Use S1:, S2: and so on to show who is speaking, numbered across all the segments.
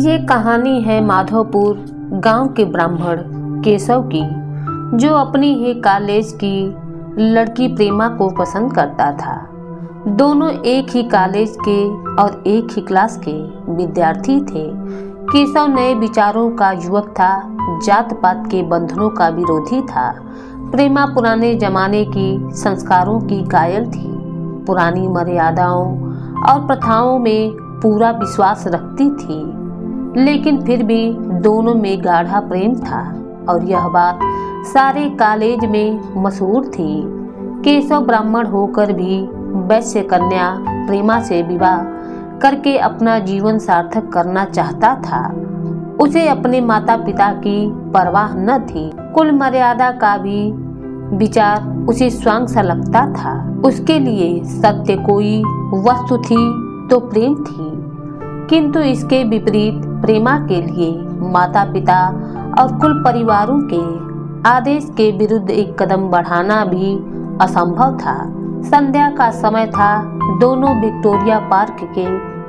S1: ये कहानी है माधोपुर गांव के ब्राह्मण केशव की, जो अपनी ही कॉलेज की लड़की प्रेमा को पसंद करता था। दोनों एक ही कॉलेज के और एक ही क्लास के विद्यार्थी थे। केशव नए विचारों का युवक था, जात पात के बंधनों का विरोधी था। प्रेमा पुराने जमाने की संस्कारों की कायल थी, पुरानी मर्यादाओं और प्रथाओं में पूरा विश्वास रखती थी। लेकिन फिर भी दोनों में गाढ़ा प्रेम था और यह बात सारे कॉलेज में मशहूर थी। केशव ब्राह्मण होकर भी वैश्य कन्या प्रेमा से विवाह करके अपना जीवन सार्थक करना चाहता था। उसे अपने माता पिता की परवाह न थी, कुल मर्यादा का भी विचार उसे स्वांग सा लगता था। उसके लिए सत्य कोई वस्तु थी तो प्रेम थी, किंतु इसके विपरीत प्रेमा के लिए माता पिता और कुल परिवारों के आदेश के विरुद्ध एक कदम बढ़ाना भी असंभव था। संध्या का समय था। दोनों विक्टोरिया पार्क के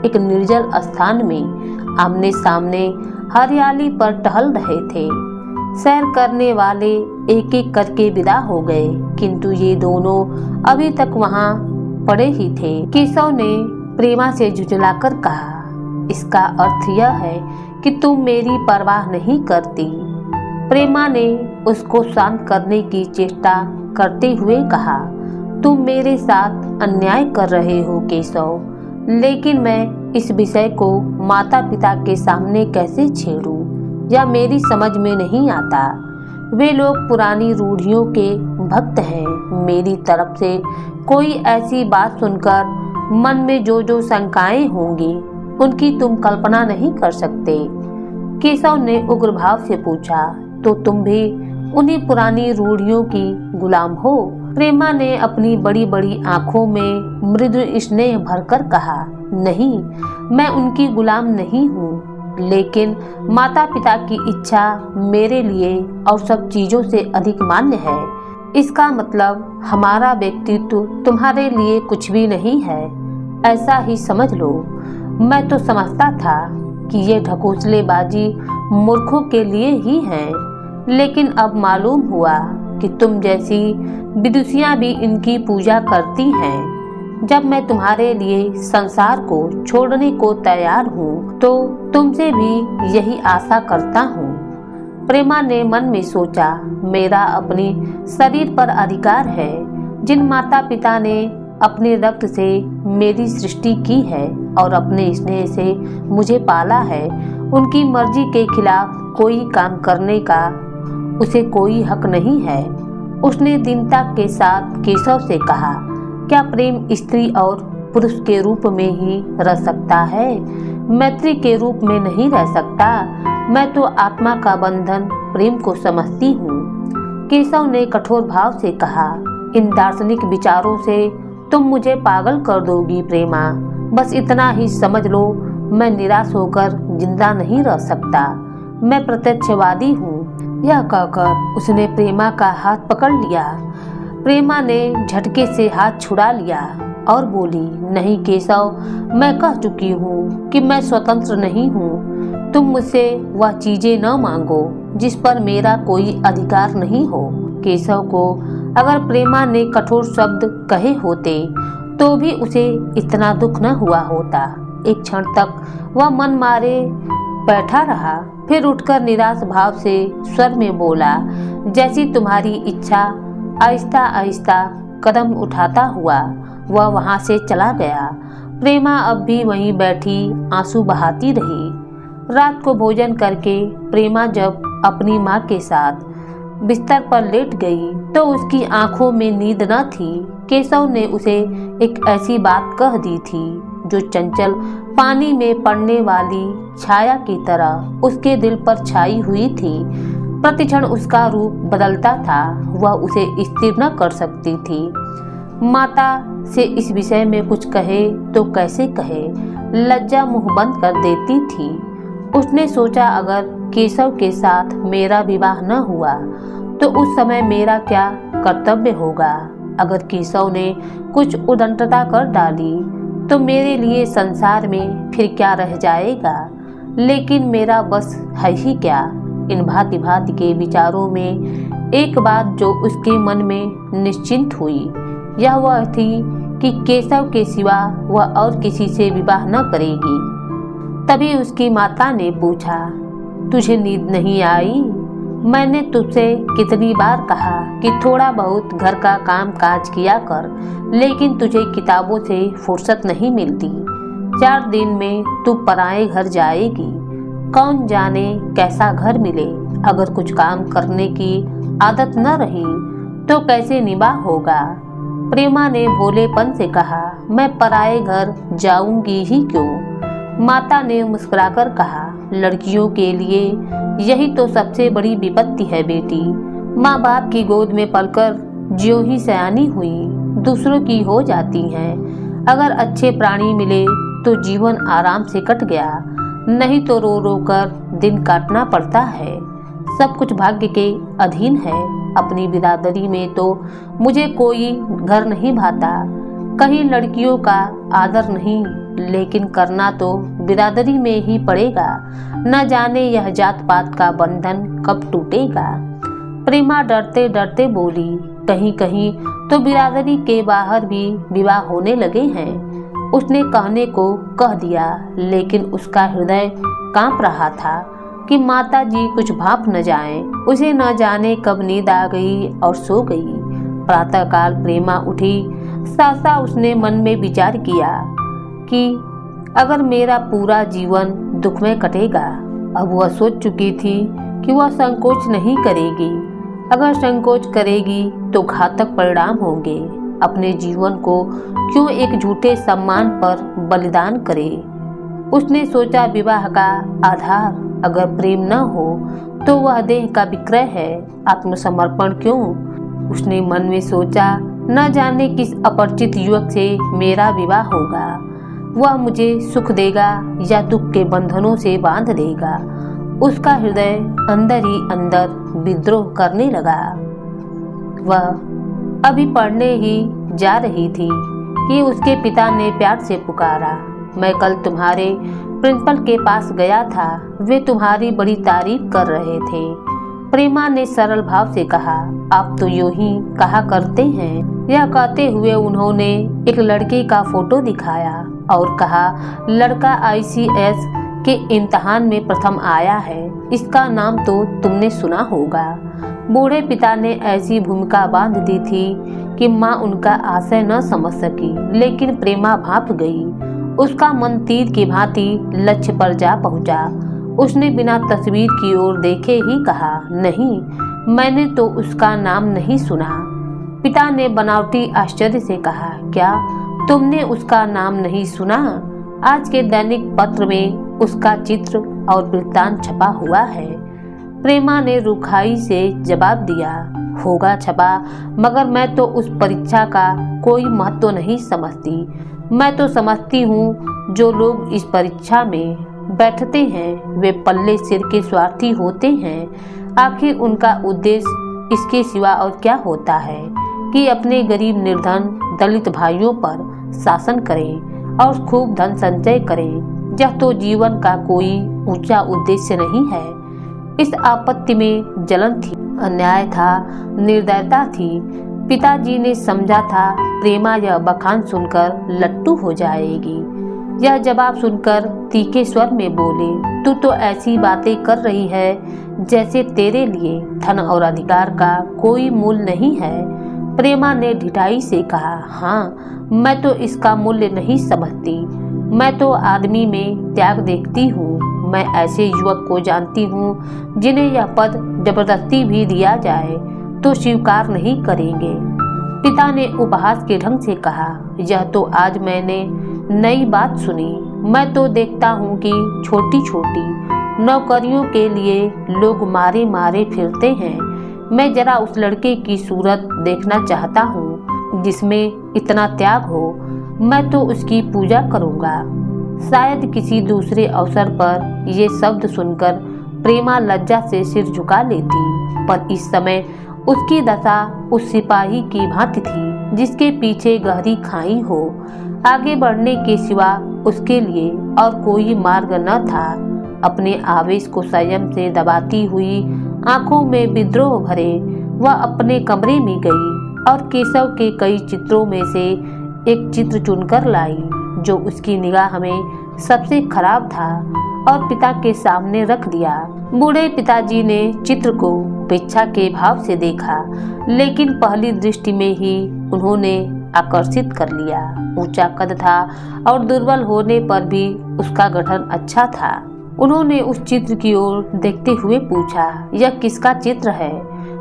S1: एक निर्जल स्थान में आमने सामने हरियाली पर टहल रहे थे। सैर करने वाले एक एक करके विदा हो गए, किंतु ये दोनों अभी तक वहां पड़े ही थे। केशव ने प्रेमा से झुंझलाकर कहा, इसका अर्थ यह है कि तुम मेरी परवाह नहीं करती। प्रेमा ने उसको शांत करने की चेष्टा करते हुए कहा, तुम मेरे साथ अन्याय कर रहे हो केशव, लेकिन मैं इस विषय को माता पिता के सामने कैसे छेड़ूं, यह मेरी समझ में नहीं आता। वे लोग पुरानी रूढ़ियों के भक्त हैं। मेरी तरफ से कोई ऐसी बात सुनकर मन में जो शंकाएं होंगी, उनकी तुम कल्पना नहीं कर सकते। केशव ने उग्र भाव से पूछा, तो तुम भी उन्हीं पुरानी रूढ़ियों की गुलाम हो? प्रेमा ने अपनी बड़ी बड़ी आंखों में मृदु स्नेह भरकर कहा, नहीं, मैं उनकी गुलाम नहीं हूँ, लेकिन माता पिता की इच्छा मेरे लिए और सब चीजों से अधिक मान्य है। इसका मतलब हमारा व्यक्तित्व तुम्हारे लिए कुछ भी नहीं है, ऐसा ही समझ लो। मैं तो समझता था कि ये ढकोसलेबाजी मूर्खों के लिए ही है, लेकिन अब मालूम हुआ कि तुम जैसी विदुषियां भी इनकी पूजा करती हैं। जब मैं तुम्हारे लिए संसार को छोड़ने को तैयार हूँ, तो तुमसे भी यही आशा करता हूँ। प्रेमा ने मन में सोचा, मेरा अपने शरीर पर अधिकार है। जिन माता पिता ने अपने रक्त से मेरी सृष्टि की है और अपने स्नेह से मुझे पाला है, उनकी मर्जी के खिलाफ कोई काम करने का उसे कोई हक नहीं है। उसने दीनता के साथ केशव से कहा, क्या प्रेम स्त्री और पुरुष के रूप में ही रह सकता है? मैत्री के रूप में नहीं रह सकता। मैं तो आत्मा का बंधन प्रेम को समझती हूँ। केशव ने कठोर भाव से कहा, इन दार्शनिक विचारों से तुम मुझे पागल कर दोगी प्रेमा। बस इतना ही समझ लो, मैं निराश होकर जिंदा नहीं रह सकता। मैं प्रत्यक्षवादी हूँ। यह कहकर उसने प्रेमा का हाथ पकड़ लिया। प्रेमा ने झटके से हाथ छुड़ा लिया और बोली, नहीं केशव, मैं कह चुकी हूँ कि मैं स्वतंत्र नहीं हूँ। तुम मुझसे वह चीजें न मांगो जिस पर मेरा कोई अधिकार नहीं हो। केशव को अगर प्रेमा ने कठोर शब्द कहे होते तो भी उसे इतना दुख न हुआ होता। एक क्षण तक वह मन मारे बैठा रहा, फिर उठकर निराश भाव से स्वर में बोला, जैसी तुम्हारी इच्छा। आहिस्ता आहिस्ता कदम उठाता हुआ वह वहां से चला गया। प्रेमा अब भी वहीं बैठी आंसू बहाती रही। रात को भोजन करके प्रेमा जब अपनी माँ के साथ बिस्तर पर लेट गई तो उसकी आंखों में नींद न थी। केशव ने उसे एक ऐसी बात कह दी थी जो चंचल पानी में पड़ने वाली छाया की तरह उसके दिल पर छाई हुई थी। प्रतिक्षण उसका रूप बदलता था। वह उसे स्थिर न कर सकती थी। माता से इस विषय में कुछ कहे तो कैसे कहे, लज्जा मुंह बंद कर देती थी। उसने सोचा, अगर केशव के साथ मेरा विवाह न हुआ तो उस समय मेरा क्या कर्तव्य होगा। अगर केशव ने कुछ उद्दंडता कर डाली तो मेरे लिए संसार में फिर क्या रह जाएगा। लेकिन मेरा बस है ही क्या। इन भांति भांति के विचारों में एक बात जो उसके मन में निश्चिंत हुई यह वह थी कि केशव के सिवा वह और किसी से विवाह न करेगी। तभी उसकी माता ने पूछा, तुझे नींद नहीं आई? मैंने तुझसे कितनी बार कहा कि थोड़ा बहुत घर का काम काज किया कर, लेकिन तुझे किताबों से फुर्सत नहीं मिलती। 4 दिन में तू पराए घर जाएगी। कौन जाने कैसा घर मिले। अगर कुछ काम करने की आदत न रही तो कैसे निभाह होगा। प्रेमा ने भोलेपन से कहा, मैं पराए घर जाऊंगी ही क्यों। माता ने मुस्कुराकर कहा, लड़कियों के लिए यही तो सबसे बड़ी विपत्ति है बेटी। माँ बाप की गोद में पलकर ज्यों ही सयानी हुई दूसरों की हो जाती हैं। अगर अच्छे प्राणी मिले तो जीवन आराम से कट गया, नहीं तो रो रो कर दिन काटना पड़ता है। सब कुछ भाग्य के अधीन है। अपनी बिरादरी में तो मुझे कोई घर नहीं भाता, कहीं लड़कियों का आदर नहीं, लेकिन करना तो बिरादरी में ही पड़ेगा। न जाने यह जात पात का बंधन कब टूटेगा। प्रेमा डरते डरते बोली, कहीं कहीं तो बिरादरी के बाहर भी विवाह होने लगे हैं। उसने कहने को कह दिया, लेकिन उसका हृदय कांप रहा था कि माता जी कुछ भाप न जाएं। उसे न जाने कब नींद आ गई और सो गई। प्रातःकाल प्रेमा उठी। सहसा उसने मन में विचार किया कि अगर मेरा पूरा जीवन दुख में कटेगा। अब वह सोच चुकी थी कि वह संकोच नहीं करेगी। अगर संकोच करेगी तो घातक परिणाम होंगे। अपने जीवन को क्यों एक झूठे सम्मान पर बलिदान करे। उसने सोचा, विवाह का आधार अगर प्रेम न हो तो वह देह का विक्रय है, आत्मसमर्पण क्यों। उसने मन में सोचा, न जाने किस अपरिचित युवक से मेरा विवाह होगा। वह मुझे सुख देगा या दुख के बंधनों से बांध देगा। उसका हृदय अंदर ही अंदर विद्रोह करने लगा। वह अभी पढ़ने ही जा रही थी कि उसके पिता ने प्यार से पुकारा, मैं कल तुम्हारे प्रिंसिपल के पास गया था, वे तुम्हारी बड़ी तारीफ कर रहे थे। प्रेमा ने सरल भाव से कहा, आप तो यूं ही कहा करते हैं। यह कहते हुए उन्होंने एक लड़के का फोटो दिखाया और कहा, लड़का ICS के इम्तिहान में प्रथम आया है, इसका नाम तो तुमने सुना होगा। बूढ़े पिता ने ऐसी भूमिका बांध दी थी कि माँ उनका आशय न समझ सकी, लेकिन प्रेमा भाप गई। उसका मन तीर की भांति लक्ष्य पर जा पहुंचा। उसने बिना तस्वीर की ओर देखे ही कहा, नहीं, मैंने तो उसका नाम नहीं सुना। पिता ने बनावटी आश्चर्य से कहा, क्या तुमने उसका नाम नहीं सुना? आज के दैनिक पत्र में उसका चित्र और वृत्तांत छपा हुआ है। प्रेमा ने रुखाई से जवाब दिया, होगा छपा, मगर मैं तो उस परीक्षा का कोई महत्व नहीं समझती। मैं तो समझती हूँ जो लोग इस परीक्षा में बैठते हैं वे पल्ले सिर के स्वार्थी होते हैं। आखिर उनका उद्देश्य इसके सिवा और क्या होता है कि अपने गरीब निर्धन दलित भाइयों पर शासन करें और खूब धन संचय करें। यह तो जीवन का कोई ऊंचा उद्देश्य नहीं है। इस आपत्ति में जलन थी, अन्याय था, निर्दयता थी। पिताजी ने समझा था प्रेमा यह बखान सुनकर लट्टू हो जाएगी। यह जवाब सुनकर तीखे स्वर में बोले, तू तो ऐसी बातें कर रही है जैसे तेरे लिए धन और अधिकार का कोई मूल नहीं है। प्रेमा ने ढिठाई से कहा, हाँ, मैं तो इसका मूल्य नहीं समझती। मैं तो आदमी में त्याग देखती हूँ। मैं ऐसे युवक को जानती हूँ जिन्हें यह पद जबरदस्ती भी दिया जाए तो स्वीकार नहीं करेंगे। पिता ने उपहास के ढंग से कहा, यह तो आज मैंने नई बात सुनी। मैं तो देखता हूँ कि छोटी छोटी नौकरियों के लिए लोग मारे मारे फिरते हैं। मैं जरा उस लड़के की सूरत देखना चाहता हूँ जिसमें इतना त्याग हो। मैं तो उसकी पूजा करूँगा। शायद किसी दूसरे अवसर पर ये शब्द सुनकर प्रेमा लज्जा से सिर झुका लेती, पर इस समय उसकी दशा उस सिपाही की भांति थी जिसके पीछे गहरी खाई हो। आगे बढ़ने के सिवा उसके लिए और कोई मार्ग न था। अपने आवेश को संयम से दबाती हुई आंखों में विद्रोह भरे वह अपने कमरे में गई और केशव के कई चित्रों में से एक चित्र चुनकर लाई जो उसकी निगाह में सबसे खराब था और पिता के सामने रख दिया। बूढ़े पिताजी ने चित्र को उपेक्षा के भाव से देखा, लेकिन पहली दृष्टि में ही उन्होंने आकर्षित कर लिया। ऊंचा कद था और दुर्बल होने पर भी उसका गठन अच्छा था। उन्होंने उस चित्र की ओर देखते हुए पूछा, यह किसका चित्र है?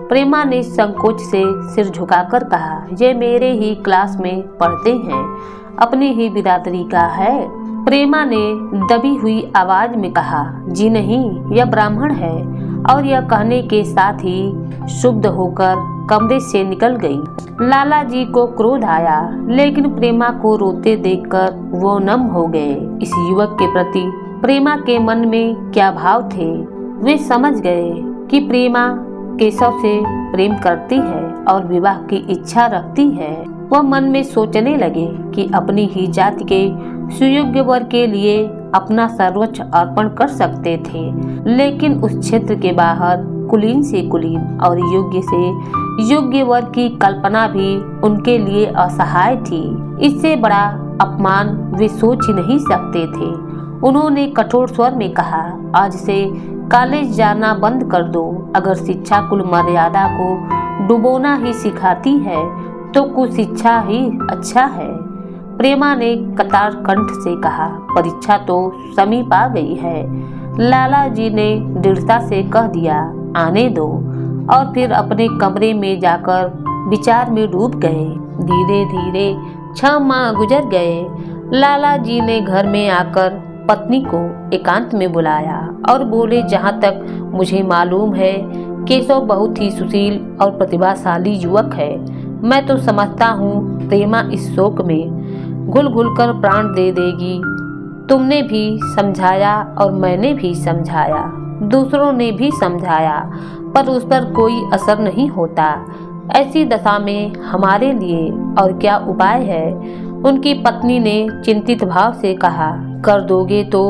S1: प्रेमा ने संकोच से सिर झुकाकर कहा, यह मेरे ही क्लास में पढ़ते हैं, अपनी ही बिरादरी का है। प्रेमा ने दबी हुई आवाज में कहा, जी नहीं, यह ब्राह्मण है। और यह कहने के साथ ही शुद्ध होकर कमरे से निकल गई। लाला जी को क्रोध आया, लेकिन प्रेमा को रोते देखकर वो नम हो गए। इस युवक के प्रति प्रेमा के मन में क्या भाव थे। वे समझ गए कि प्रेमा केशव से प्रेम करती है और विवाह की इच्छा रखती है। वह मन में सोचने लगे कि अपनी ही जाति के सुयोग्य वर के लिए अपना सर्वोच्च अर्पण कर सकते थे, लेकिन उस क्षेत्र के बाहर कुलीन से कुलीन और योग्य से योग्य वर की कल्पना भी उनके लिए असहाय थी। इससे बड़ा अपमान वे सोच ही नहीं सकते थे। उन्होंने कठोर स्वर में कहा, आज से कॉलेज जाना बंद कर दो। अगर शिक्षा कुल मर्यादा को डुबोना ही सिखाती है तो कुशिक्षा ही अच्छा है। प्रेमा ने कतार कंठ से कहा, परीक्षा तो समीप आ गई है। लाला जी ने दृढ़ता से कह दिया, आने दो, और फिर अपने कमरे में जाकर विचार में डूब गए। धीरे धीरे 6 माह गुजर गए। लाला जी ने घर में आकर पत्नी को एकांत में बुलाया और बोले, जहाँ तक मुझे मालूम है केशव बहुत ही सुशील और प्रतिभाशाली युवक है। मैं तो समझता हूँ प्रेमा इस शोक में घुल घुल कर प्राण दे देगी। तुमने भी समझाया और मैंने भी समझाया, दूसरों ने भी समझाया, पर उस पर कोई असर नहीं होता। ऐसी दशा में हमारे लिए और क्या उपाय है? उनकी पत्नी ने चिंतित भाव से कहा, कर दोगे तो,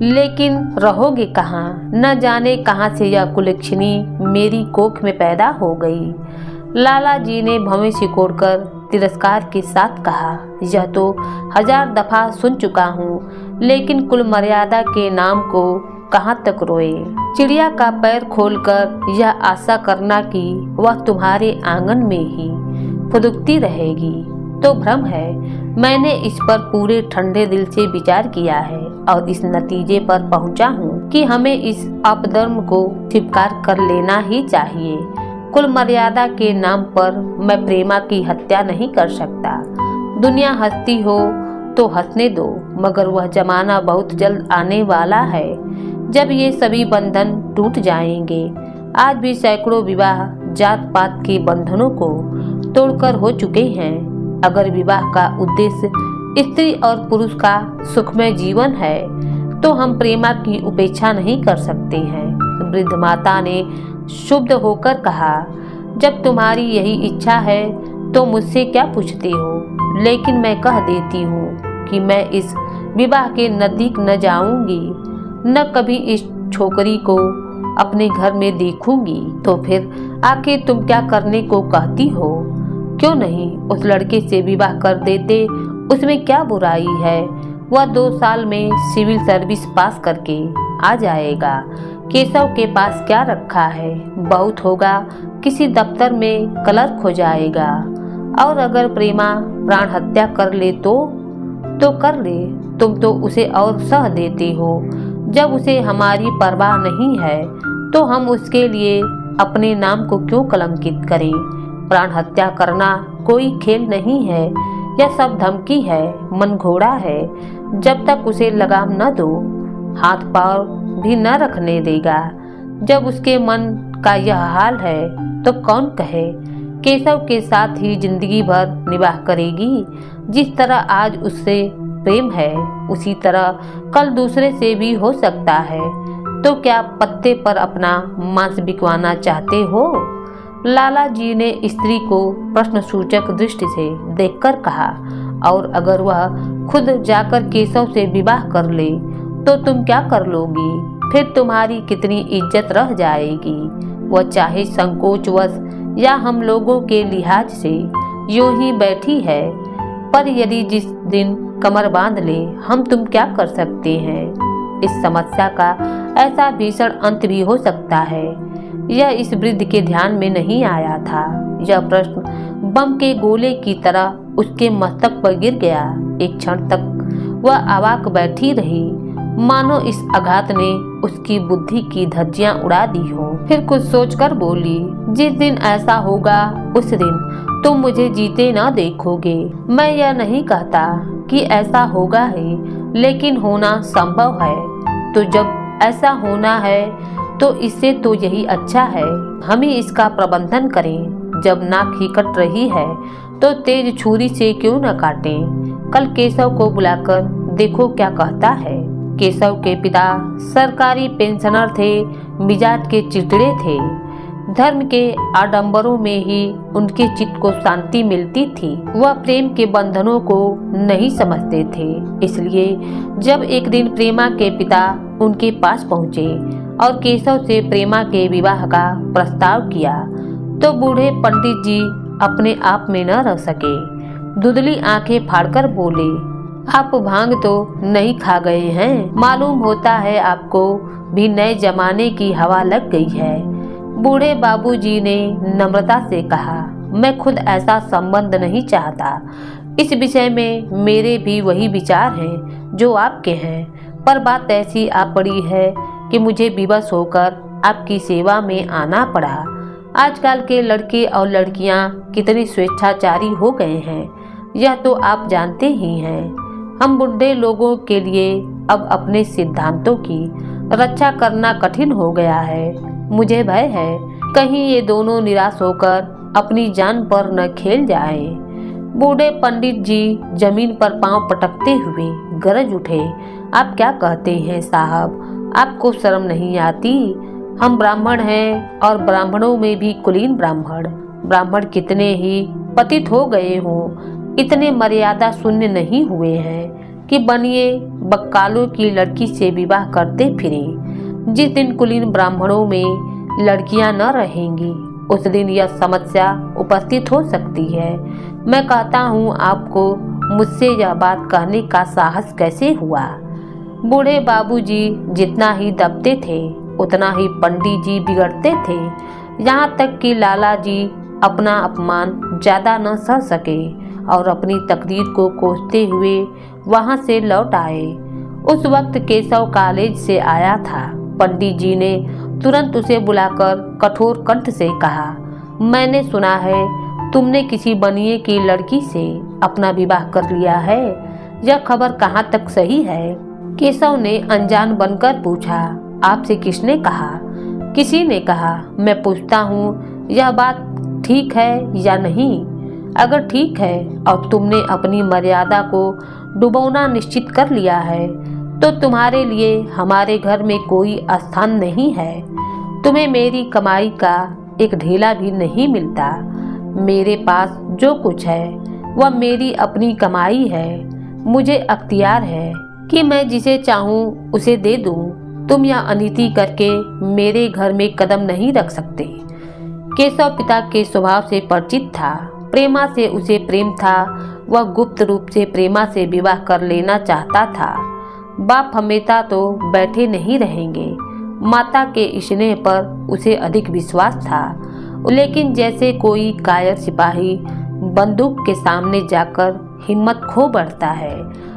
S1: लेकिन रहोगे कहाँ? न जाने कहाँ से यह कुलक्षणी मेरी कोख में पैदा हो गई। लाला जी ने भवें सिकोड़कर तिरस्कार के साथ कहा, यह तो 1000 दफा सुन चुका हूँ, लेकिन कुल मर्यादा के नाम को कहाँ तक रोए। चिड़िया का पैर खोलकर यह आशा करना कि वह तुम्हारे आंगन में ही फुदकती रहेगी तो भ्रम है। मैंने इस पर पूरे ठंडे दिल से विचार किया है और इस नतीजे पर पहुंचा हूँ कि हमें इस अपधर्म को स्वीकार कर लेना ही चाहिए। कुल मर्यादा के नाम पर मैं प्रेमा की हत्या नहीं कर सकता। दुनिया हंसती हो तो हंसने दो, मगर वह जमाना बहुत जल्द आने वाला है जब ये सभी बंधन टूट जाएंगे। आज भी सैकड़ों विवाह जात पात के बंधनों को तोड़कर हो चुके हैं। अगर विवाह का उद्देश्य स्त्री और पुरुष का सुखमय जीवन है तो हम प्रेमा की उपेक्षा नहीं कर सकते हैं। वृद्ध माता ने शुद्ध होकर कहा, जब तुम्हारी यही इच्छा है तो मुझसे क्या पूछते हो? लेकिन मैं कह देती हूँ कि मैं इस विवाह के नजदीक न जाऊंगी, न कभी इस छोकरी को अपने घर में देखूंगी। तो फिर आखिर तुम क्या करने को कहती हो? क्यों नहीं उस लड़के से विवाह कर देते? उसमें क्या बुराई है? वह 2 साल में सिविल सर्विस पास करके आ जाएगा। केशव के पास क्या रखा है? बहुत होगा किसी दफ्तर में क्लर्क हो जाएगा। और अगर प्रेमा प्राण हत्या कर ले तो कर ले। तुम तो उसे और सह देते हो। जब उसे हमारी परवाह नहीं है तो हम उसके लिए अपने नाम को क्यों कलंकित करें? प्राण हत्या करना कोई खेल नहीं है, यह सब धमकी है, मन घोड़ा है। जब तक उसे लगाम न दो, हाथ पांव भी न रखने देगा। जब उसके मन का यह हाल है तो कौन कहे केशव के साथ ही जिंदगी भर निवाह करेगी। जिस तरह आज उससे प्रेम है उसी तरह कल दूसरे से भी हो सकता है। तो क्या पत्ते पर अपना मांस बिकवाना चाहते हो? लाला जी ने स्त्री को प्रश्नसूचक दृष्टि से देखकर कहा, और अगर वह खुद जाकर केशव से विवाह कर ले तो तुम क्या कर लोगी? फिर तुम्हारी कितनी इज्जत रह जाएगी। वह चाहे संकोचवश या हम लोगों के लिहाज से यूं ही बैठी है, पर यदि जिस दिन कमर बांध ले हम तुम क्या कर सकते हैं। इस समस्या का ऐसा भीषण अंत भी हो सकता है। यह इस वृद्ध के ध्यान में नहीं आया था। यह प्रश्न बम के गोले की तरह उसके मस्तक पर गिर गया। एक क्षण तक वह अवाक बैठी रही, मानो इस आघात ने उसकी बुद्धि की धज्जियां उड़ा दी हो। फिर कुछ सोचकर बोली, जिस दिन ऐसा होगा उस दिन तुम मुझे जीते ना देखोगे। मैं यह नहीं कहता कि ऐसा होगा ही, लेकिन होना संभव है। तो जब ऐसा होना है तो इससे तो यही अच्छा है हम ही इसका प्रबंधन करें। जब नाक ही कट रही है तो तेज छुरी से क्यों न काटें। कल केशव को बुलाकर देखो क्या कहता है। केशव के पिता सरकारी पेंशनर थे, मिजाज के चिड़चिड़े थे। धर्म के आडंबरों में ही उनके चित्त को शांति मिलती थी। वह प्रेम के बंधनों को नहीं समझते थे। इसलिए जब एक दिन प्रेमा के पिता उनके पास पहुँचे और केशव से प्रेमा के विवाह का प्रस्ताव किया तो बूढ़े पंडित जी अपने आप में न रह सके। धुंधली आंखें फाड़कर बोले, आप भांग तो नहीं खा गए हैं? मालूम होता है आपको भी नए जमाने की हवा लग गई है। बूढ़े बाबूजी ने नम्रता से कहा, मैं खुद ऐसा संबंध नहीं चाहता। इस विषय में मेरे भी वही विचार हैं जो आपके हैं, पर बात ऐसी आ पड़ी है कि मुझे विवश होकर आपकी सेवा में आना पड़ा। आजकल के लड़के और लड़कियां कितनी स्वेच्छाचारी हो गए हैं, यह तो आप जानते ही हैं। हम बुढ़े लोगों के लिए अब अपने सिद्धांतों की रक्षा करना कठिन हो गया है। मुझे भय है कहीं ये दोनों निराश होकर अपनी जान पर न खेल जाएं। बूढ़े पंडित जी जमीन पर पांव पटकते हुए गरज उठे, आप क्या कहते हैं साहब? आपको शर्म नहीं आती? हम ब्राह्मण हैं और ब्राह्मणों में भी कुलीन ब्राह्मण। ब्राह्मण कितने ही पतित हो गए हों, इतने मर्यादा शून्य नहीं हुए हैं कि बनिए बक्कालों की लड़की से विवाह करते फिरें। जिस दिन कुलीन ब्राह्मणों में लड़कियां न रहेंगी उस दिन यह समस्या उपस्थित हो सकती है। मैं कहता हूँ आपको मुझसे यह बात कहने का साहस कैसे हुआ? बूढ़े बाबूजी जितना ही दबते थे उतना ही पंडित जी बिगड़ते थे। यहाँ तक कि लाला जी अपना अपमान ज्यादा न सह सके और अपनी तकदीर को कोसते हुए वहां से लौट आए। उस वक्त केशव कॉलेज से आया था। पंडित जी ने तुरंत उसे बुलाकर कठोर कंठ से कहा, मैंने सुना है तुमने किसी बनिए की लड़की से अपना विवाह कर लिया है। यह खबर कहाँ तक सही है? केशव ने अनजान बनकर पूछा, आपसे किसने कहा? किसी ने कहा। मैं पूछता हूँ यह बात ठीक है या नहीं? अगर ठीक है और तुमने अपनी मर्यादा को डुबोना निश्चित कर लिया है तो तुम्हारे लिए हमारे घर में कोई स्थान नहीं है। तुम्हें मेरी कमाई का एक ढेला भी नहीं मिलता। मेरे पास जो कुछ है वह मेरी अपनी कमाई है। मुझे अख्तियार है कि मैं जिसे चाहूँ उसे दे दूँ। तुम यह अनीति करके मेरे घर में कदम नहीं रख सकते। केशव पिता के स्वभाव से परिचित था। प्रेमा से उसे प्रेम था। वह गुप्त रूप से प्रेमा से विवाह कर लेना चाहता था। बाप हमेशा तो बैठे नहीं रहेंगे। माता के स्नेह पर उसे अधिक विश्वास था, लेकिन जैसे कोई कायर सिपाही बंदूक के सामने जाकर हिम्मत खो बैठता है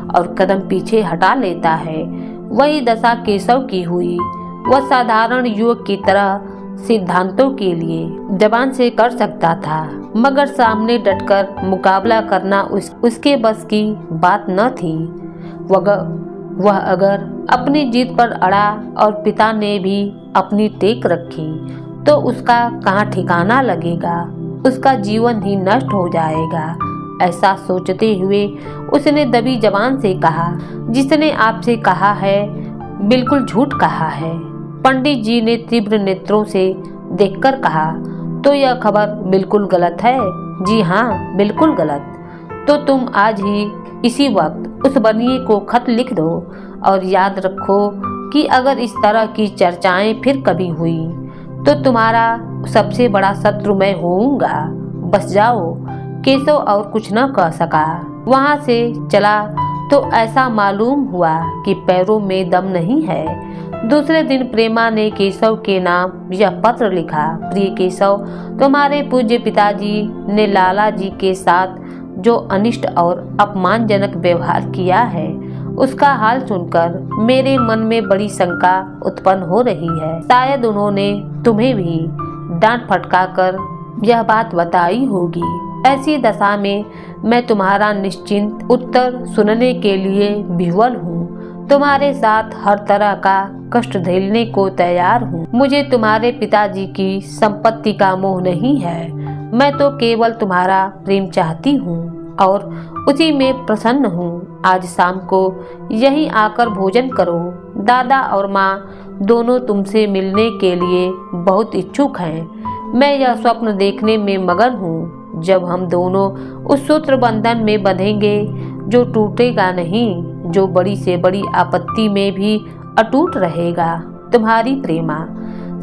S1: और कदम पीछे हटा लेता है, वही दशा केशव की हुई। वह साधारण युवक की तरह सिद्धांतों के लिए जबान से कर सकता था, मगर सामने डटकर मुकाबला करना उसके बस की बात न थी। वह अगर अपनी जीत पर अड़ा और पिता ने भी अपनी टेक रखी तो उसका कहाँ ठिकाना लगेगा। उसका जीवन ही नष्ट हो जाएगा। ऐसा सोचते हुए उसने दबी जबान से कहा, जिसने आपसे कहा है बिल्कुल झूठ कहा है। पंडित जी ने तीव्र नेत्रों से देखकर कहा, तो यह खबर बिल्कुल गलत है? जी हाँ, बिल्कुल गलत। तो तुम आज ही इसी वक्त उस बनिए को खत लिख दो और याद रखो कि अगर इस तरह की चर्चाएं फिर कभी हुई तो तुम्हारा सबसे बड़ा शत्रु मैं होऊंगा। बस जाओ। केशव और कुछ न कह सका। वहां से चला तो ऐसा मालूम हुआ कि पैरों में दम नहीं है। दूसरे दिन प्रेमा ने केशव के नाम यह पत्र लिखा। प्रिय केशव, तुम्हारे पूज्य पिताजी ने लाला जी के साथ जो अनिष्ट और अपमानजनक व्यवहार किया है उसका हाल सुनकर मेरे मन में बड़ी शंका उत्पन्न हो रही है। शायद उन्होंने तुम्हें भी डांट फटकार यह बात बताई होगी। ऐसी दशा में मैं तुम्हारा निश्चिंत उत्तर सुनने के लिए विह्वल हूँ। तुम्हारे साथ हर तरह का कष्ट झेलने को तैयार हूँ। मुझे तुम्हारे पिताजी की संपत्ति का मोह नहीं है। मैं तो केवल तुम्हारा प्रेम चाहती हूँ और उसी में प्रसन्न हूँ। आज शाम को यहीं आकर भोजन करो। दादा और माँ दोनों तुमसे मिलने के लिए बहुत इच्छुक हैं। मैं यह स्वप्न देखने में मगन हूँ जब हम दोनों उस सूत्र बंधन में बंधेंगे जो टूटेगा नहीं, जो बड़ी से बड़ी आपत्ति में भी अटूट रहेगा। तुम्हारी प्रेमा।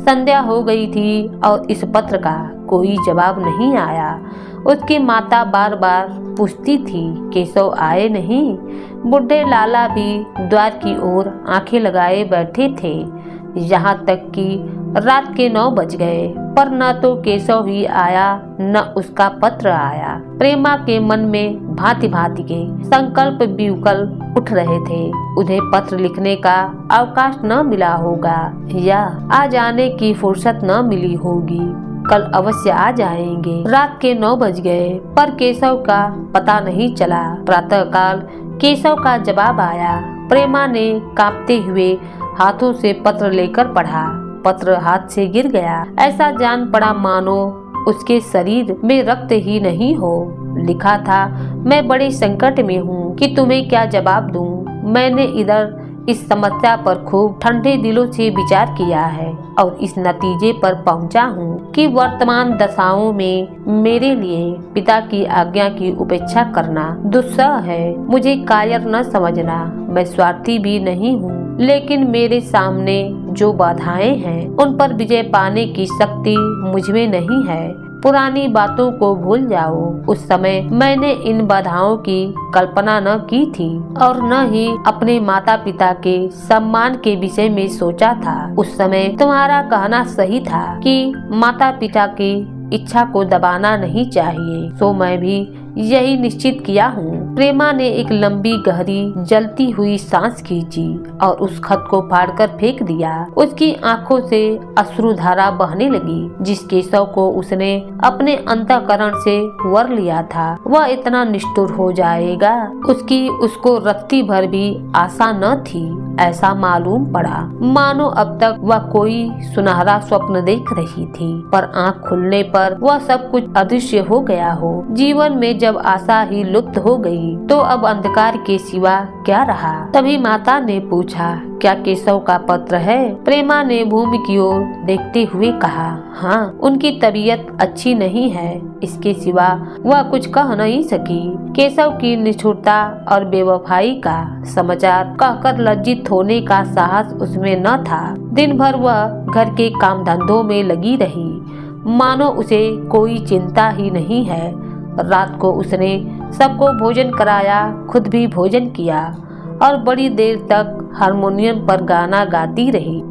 S1: संध्या हो गई थी और इस पत्र का कोई जवाब नहीं आया। उसकी माता बार बार पूछती थी, केशव आए नहीं? बुढ़े लाला भी द्वार की ओर आंखें लगाए बैठे थे। यहाँ तक कि रात के 9 बज गए पर न तो केशव ही आया न उसका पत्र आया। प्रेमा के मन में भांति भांति के संकल्प विकल उठ रहे थे। उन्हें पत्र लिखने का अवकाश न मिला होगा या आ जाने की फुर्सत न मिली होगी। कल अवश्य आ जाएंगे। रात के 9 बज गए पर केशव का पता नहीं चला। प्रातःकाल केशव का जवाब आया। प्रेमा ने कांपते हुए हाथों से पत्र लेकर पढ़ा। पत्र हाथ से गिर गया। ऐसा जान पड़ा मानो उसके शरीर में रक्त ही नहीं हो। लिखा था, मैं बड़े संकट में हूँ कि तुम्हें क्या जवाब दूँ। मैंने इधर इस समस्या पर खूब ठंडे दिलों से विचार किया है और इस नतीजे पर पहुंचा हूँ कि वर्तमान दशाओं में मेरे लिए पिता की आज्ञा की उपेक्षा करना दुस्सह है। मुझे कायर न समझना। मैं स्वार्थी भी नहीं हूँ, लेकिन मेरे सामने जो बाधाएं हैं उन पर विजय पाने की शक्ति मुझमें नहीं है। पुरानी बातों को भूल जाओ। उस समय मैंने इन बाधाओं की कल्पना न की थी और न ही अपने माता पिता के सम्मान के विषय में सोचा था। उस समय तुम्हारा कहना सही था कि माता पिता की इच्छा को दबाना नहीं चाहिए, तो मैं भी यही निश्चित किया हूँ। प्रेमा ने एक लंबी गहरी जलती हुई सांस खींची और उस खत को फाड़कर फेंक दिया। उसकी आंखों से अश्रुधारा बहने लगी। जिस केशव को उसने अपने अंतःकरण से वर लिया था वह इतना निष्ठुर हो जाएगा, उसकी उसको रत्ती भर भी आशा न थी। ऐसा मालूम पड़ा मानो अब तक वह कोई सुनहरा स्वप्न देख रही थी, पर आँख खुलने पर वह सब कुछ अदृश्य हो गया हो। जीवन में जब आशा ही लुप्त हो गई तो अब अंधकार के सिवा क्या रहा। तभी माता ने पूछा, क्या केशव का पत्र है? प्रेमा ने भूमि की ओर देखते हुए कहा, हाँ, उनकी तबीयत अच्छी नहीं है, इसके सिवा वह कुछ कह नहीं सकी। केशव की निष्ठुरता और बेवफाई का समाचार कहकर लज्जित होने का साहस उसमें न था। दिन भर वह घर के काम धंधों में लगी रही, मानो उसे कोई चिंता ही नहीं है। रात को उसने सबको भोजन कराया, खुद भी भोजन किया और बड़ी देर तक हारमोनियम पर गाना गाती रही।